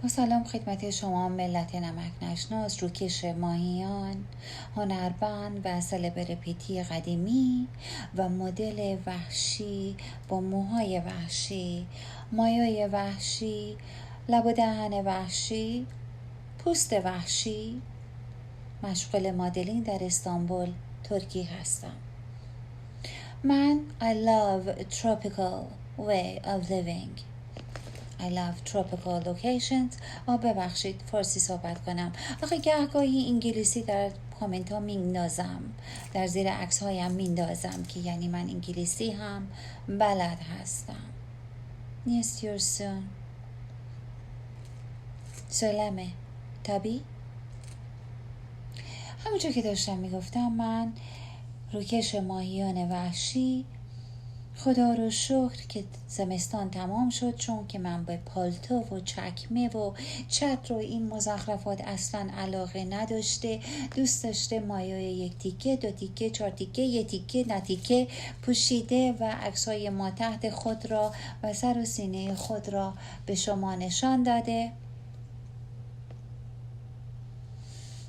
با سلام خدمت شما ملت نمک نشناس، روکش ماهیان، هنرمند و سلبریتی قدیمی و مدل وحشی با موهای وحشی، مایای وحشی، لب و دهن وحشی، پوست وحشی، مشغول مدلینگ در استانبول، ترکی هستم. من I love tropical way of living. I love tropical locations. ببخشید فارسی صحبت کنم. آخه گهگاهی انگلیسی در کامنت ها میندازم، در زیر عکس هایم میندازم که یعنی من انگلیسی هم بلد هستم. نیست soon. سلامه تابی. همونجور که داشتم میگفتم، من روکش ماهیان وحشی، خدا رو شکر که زمستان تمام شد، چون که من به پالتو و چکمه و چتر و این مزخرفات اصلا علاقه نداشته. دوست داشته مایای یک تیکه، دو تیکه، چهار تیکه، یک تیکه، نتیکه پوشیده و عکسای ما تحت خود را و سر و سینه خود را به شما نشان داده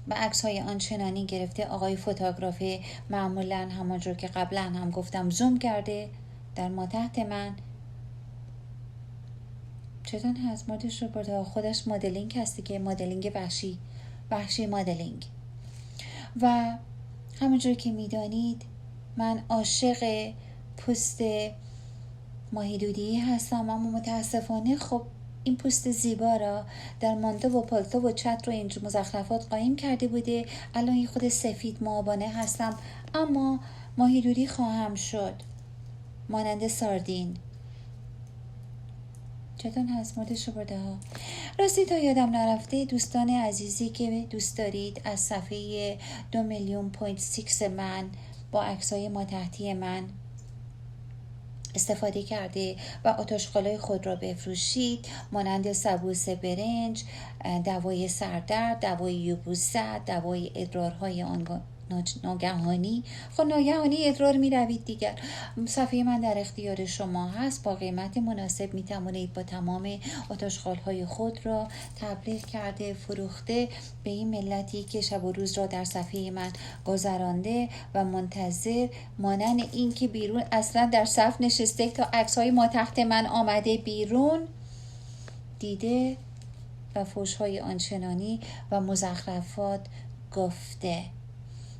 و عکس‌های آنچنانی گرفته. آقای فوتوگرافی معمولاً همونجور که قبلا هم گفتم زوم کرده در ما تحت من. چطور هست؟ مردش رو برده خودش مدلینگ هستی که مدلینگ وحشی مدلینگ. و همونجور که میدانید من عاشق پوست ماهیدودی هستم، اما متاسفانه خب این پوست زیبا را در مانتو و پالتو و چتر و اینجور مزخرفات قایم کرده بوده. الان خود سفید معابانه هستم، اما ماهیدودی خواهم شد مانند ساردین. چطور هست؟ مردش رو برده ها. راستی تا یادم نرفته، دوستان عزیزی که دوست دارید از صفحه 2,6 من با عکسای ما تحتی من استفاده کرده و آتش‌قالای خود را بفروشید، مانند سبوس برنج، دوای سردرد، دوای یبوست، دوای ادرارهای ناگهانی. خب ناگهانی ادرار می روید دیگر. صفحه من در اختیار شما هست، با قیمت مناسب می توانید با تمام آتش‌قال‌های خود را تبلیغ کرده فروخته به این ملتی که شب و روز را در صفحه من گذرانده و منتظر، مانند این که بیرون اصلا در صف نشسته تا عکس‌های ما تحت من آمده بیرون دیده و فحش‌های آنچنانی و مزخرفات گفته.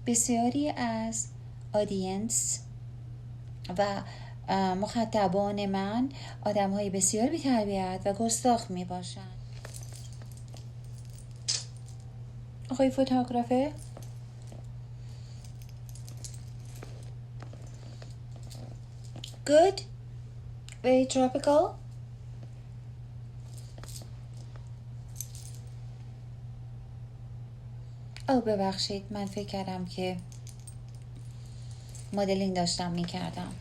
بسیاری از آدینس و مخاطبان من آدم‌های بسیار بی‌تربیت و گستاخ میباشند. آقای فوتوگرافر، good, very tropical. ببخشید، من فکر کردم که مدلینگ داشتم میکردم.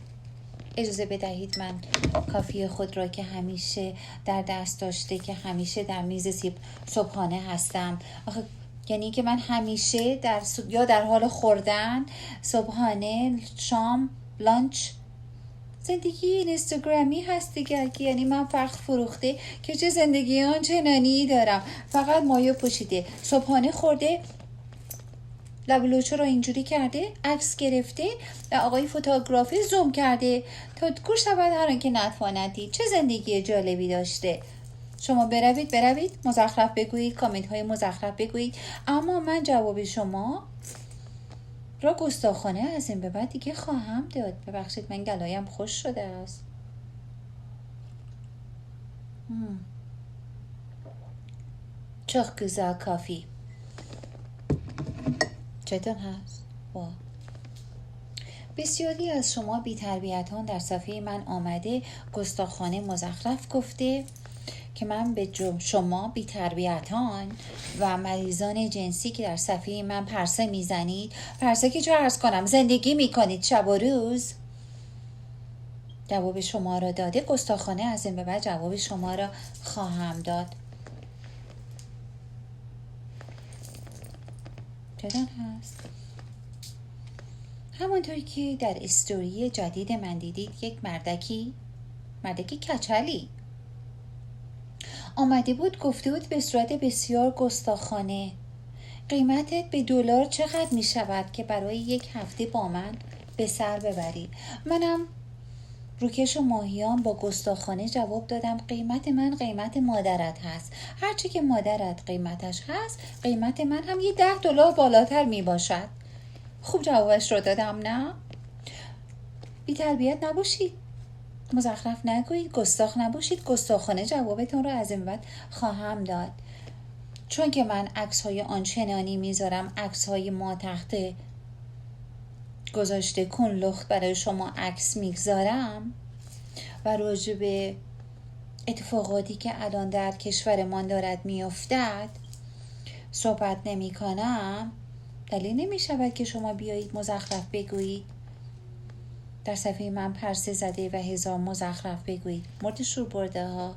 اجازه بدهید من کافی خود را که همیشه در دست داشته، که همیشه در میز صبحانه هستم. یعنی که من همیشه یا در حال خوردن صبحانه، شام، لانچ. زندگی اینستاگرامی هست دیگر، که یعنی من فقط فروخته که چه زندگی آنچنانی دارم، فقط مایه پوشیده، صبحانه خورده، لب لوچه رو اینجوری کرده، عکس گرفته و آقای فوتوگرافی زوم کرده تا گوش شود هر آنکه نتواندید. چه زندگی جالبی داشته. شما بروید مزخرف بگویید، کامنت های مزخرف بگویید، اما من جواب شما را گستاخانه از این به بعد دیگه خواهم داد. ببخشید من گلایم خوش شده است. çok güzel کافی. چطور هست؟ بسیاری از شما بی‌تربیتان در صفحه من آمده گستاخانه مزخرف گفته که من به شما بی‌تربیتان و مریضان جنسی که در صفحه من پرسه میزنید، پرسه که چه عرض کنم، زندگی میکنید شب و روز، جواب شما را داده. گستاخانه از این به بعد جواب شما را خواهم داد. چطور هست؟ همونطور که در استوری جدید من دیدید، یک مردکی کچلی آمده بود گفته بود به صورت بسیار گستاخانه قیمتت به دلار چقدر می شود که برای 1 هفته با من به سر ببری. منم روکش و ماهیان با گستاخانه جواب دادم قیمت من قیمت مادرت هست، هرچی که مادرت قیمتش هست قیمت من هم یه $10 بالاتر می باشد. خوب جوابش رو دادم نه؟ بی تربیت نباشید، مزخرف نگویید، گستاخ نباشید. گستاخانه جوابتون رو از این بعد خواهم داد. چون که من عکس‌های آنچنانی میذارم، عکس‌های ما تحت گذاشته کن لخت برای شما عکس میگذارم و راجع به اتفاقاتی که الان در کشورمان دارد میافتد صحبت نمی کنم، دلیل نمی شود که شما بیایید مزخرف بگویید، در صفحه من پرسه زده و هزار مزخرف بگویید. مرد شور برده ها.